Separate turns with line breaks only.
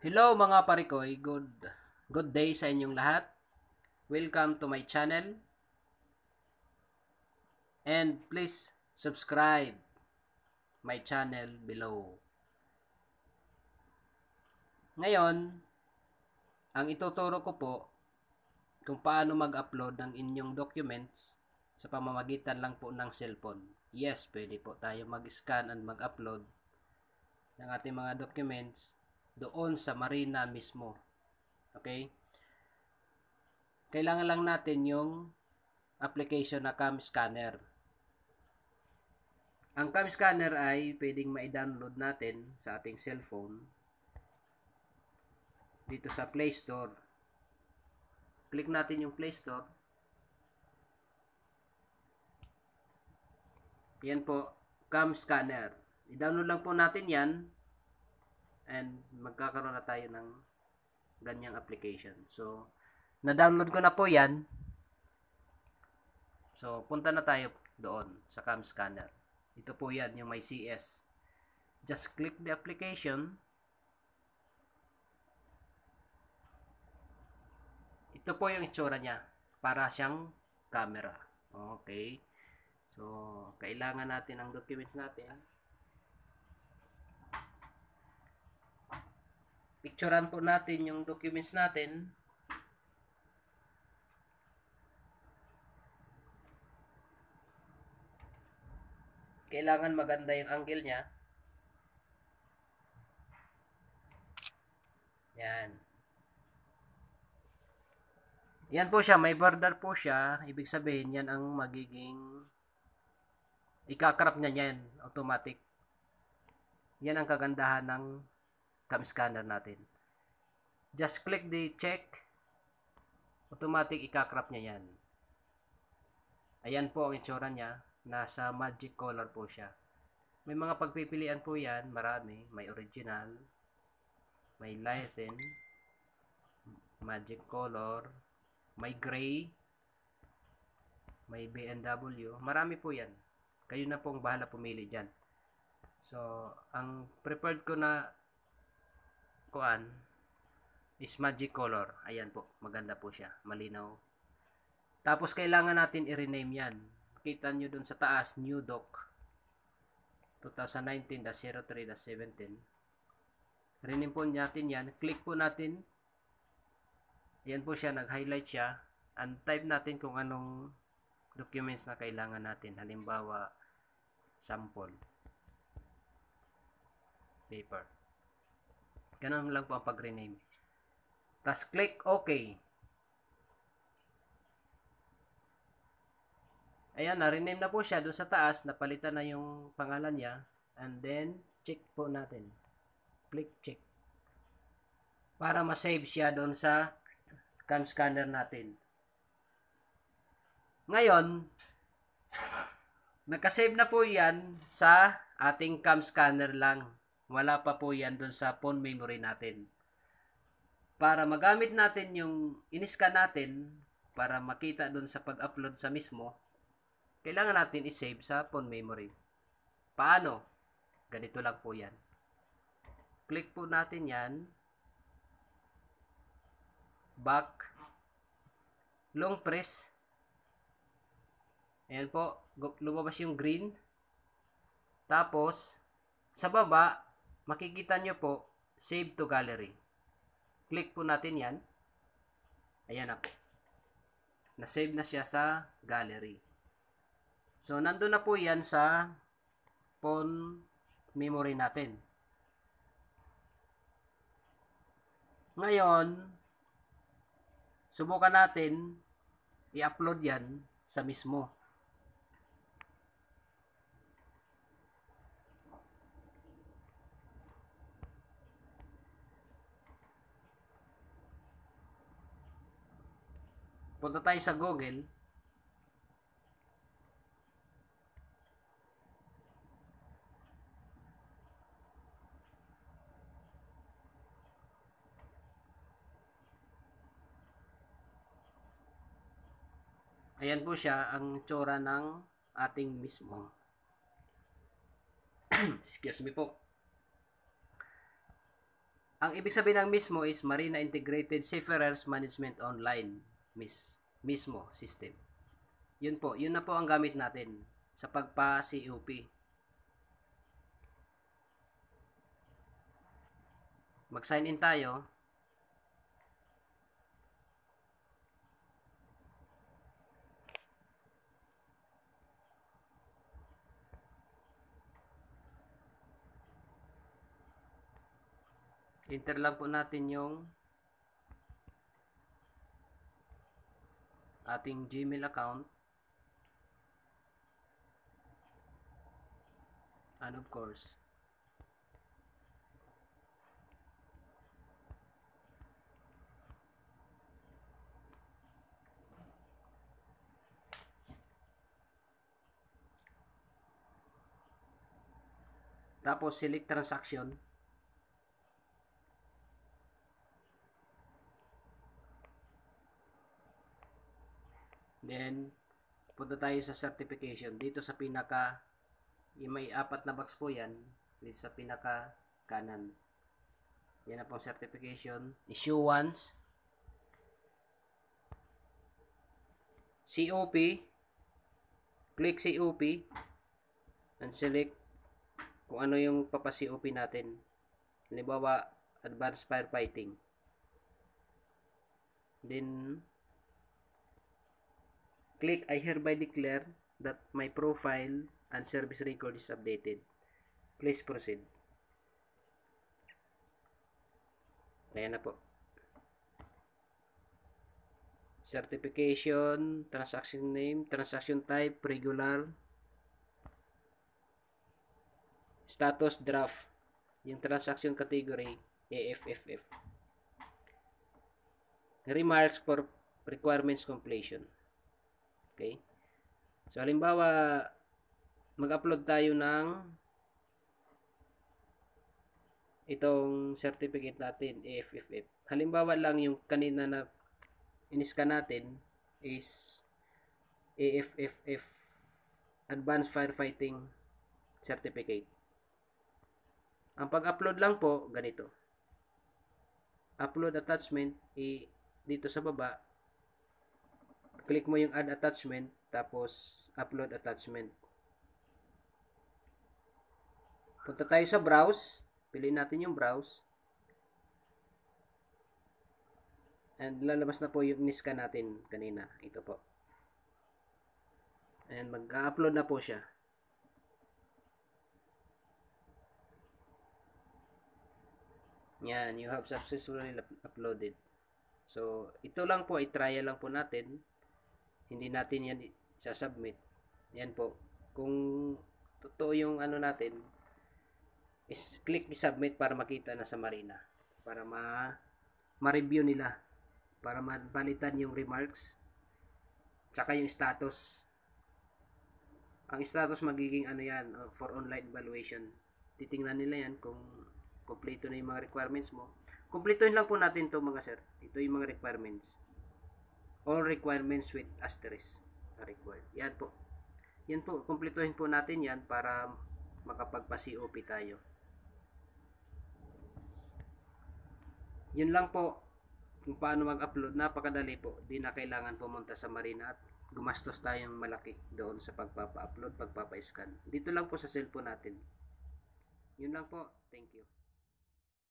Hello mga parikoy, good day sa inyong lahat. Welcome to my channel. And please subscribe my channel below. Ngayon, ang ituturo ko po kung paano mag-upload ng inyong documents sa pamamagitan lang po ng cellphone. Yes, pwede po tayo mag-scan and mag-upload ng ating mga documents doon sa Marina mismo. Okay? Kailangan lang natin yung application na cam scanner. Ang cam scanner ay pwedeng ma-download natin sa ating cellphone dito sa Play Store. Click natin yung Play Store. Yan po, cam scanner. I-download lang po natin yan and magkakaroon na tayo ng ganyang application. So, na-download ko na po yan. So, punta na tayo doon sa cam scanner. Ito po yan, yung may CS. Just click the application. Ito po yung itsura niya. Para siyang camera. Okay. So, kailangan natin ang documents natin. Picturean po natin yung documents natin. Kailangan maganda yung angle niya. Yan. Yan po siya. May border po siya. Ibig sabihin, yan ang magiging ikakrap niya yan. Automatic. Yan ang kagandahan ng cam scanner natin. Just click the check. Automatic ikakrap niya yan. Ayan po ang itsura niya. Nasa magic color po siya. May mga pagpipilian po yan. Marami. May original. May lighten. Magic color. May gray. May BMW. Marami po yan. Kayo na pong bahala pumili dyan. So, ang preferred ko na kuan is magic color. Ayan po. Maganda po siya. Malinaw. Tapos, kailangan natin i-rename yan. Kita nyo dun sa taas, new doc 2019-03-17. Rename po natin yan. Click po natin. Yan po siya, nag-highlight siya. And type natin kung anong documents na kailangan natin. Halimbawa, sample paper. Ganun lang po ang pag-rename. Tapos click OK. Ayan, na-rename na po siya doon sa taas. Napalitan na yung pangalan niya. And then, check po natin. Click check. Para ma-save siya doon sa cam scanner natin. Ngayon, nakasave na po yan sa ating cam scanner lang. Wala pa po yan doon sa phone memory natin. Para magamit natin yung in-scan natin, para makita doon sa pag-upload sa mismo, kailangan natin i-save sa phone memory. Paano? Ganito lang po yan. Click po natin yan. Back. Long press. Ayan po. Lumabas yung green. Tapos, sa baba, makikita nyo po, save to gallery. Click po natin yan. Ayan na po. Na-save na siya sa gallery. So, nandun na po yan sa phone memory natin. Ngayon, subukan natin i-upload yan sa mismo. Punta tayo sa Google. Ayan po siya ang tsura ng ating mismo. Excuse me po. Ang ibig sabihin ng mismo is Marina Integrated Seafarers Management Online mismo system. Yun po, yun na po ang gamit natin sa pagpa-COP. Mag-sign in tayo. Enter lang po natin yung ating Gmail account. And of course, tapos select transaction. Then, punta tayo sa certification. Dito sa pinaka, may 4 na box po yan. Dito sa pinaka kanan. Yan na po certification. Issuance. COP. Click COP. And select kung ano yung papa-COP natin. Halimbawa, Advanced Firefighting. Then, click I hereby declare that my profile and service record is updated. Please proceed. Ayan na po. Certification, transaction name, transaction type, regular, status draft, yung transaction category, AFFF. Remarks for requirements completion. Okay? So, halimbawa, mag-upload tayo ng itong certificate natin, AFFF. Halimbawa lang yung kanina na in-scan natin is AFFF Advanced Firefighting Certificate. Ang pag-upload lang po, ganito. Upload attachment, dito sa baba, click mo yung add attachment, tapos upload attachment. Punta tayo sa browse, piliin natin yung browse. And lalabas na po yung in-scan natin kanina. Ito po. And mag-upload na po siya. Yan, you have successfully uploaded. So, ito lang po, i-trial lang po natin. Hindi natin yan sasubmit. Yan po. Kung totoo yung ano natin, is click i-submit para makita na sa Marina. Para ma-review nila. Para mabalitan yung remarks. Tsaka yung status. Ang status magiging ano yan, for online evaluation. Titingnan nila yan kung kompleto na yung mga requirements mo. Kumpletuhin lang po natin to mga sir. Ito yung mga requirements. All requirements with asterisk required. Yan po. Yan po. Kumpletuhin po natin yan para makapagpa-COP tayo. Yun lang po. Kung paano mag-upload. Napakadali po. Di na kailangan pumunta sa Marina at gumastos tayong malaki doon sa pagpapa-upload, pagpapa-scan. Dito lang po sa cellphone natin. Yun lang po. Thank you.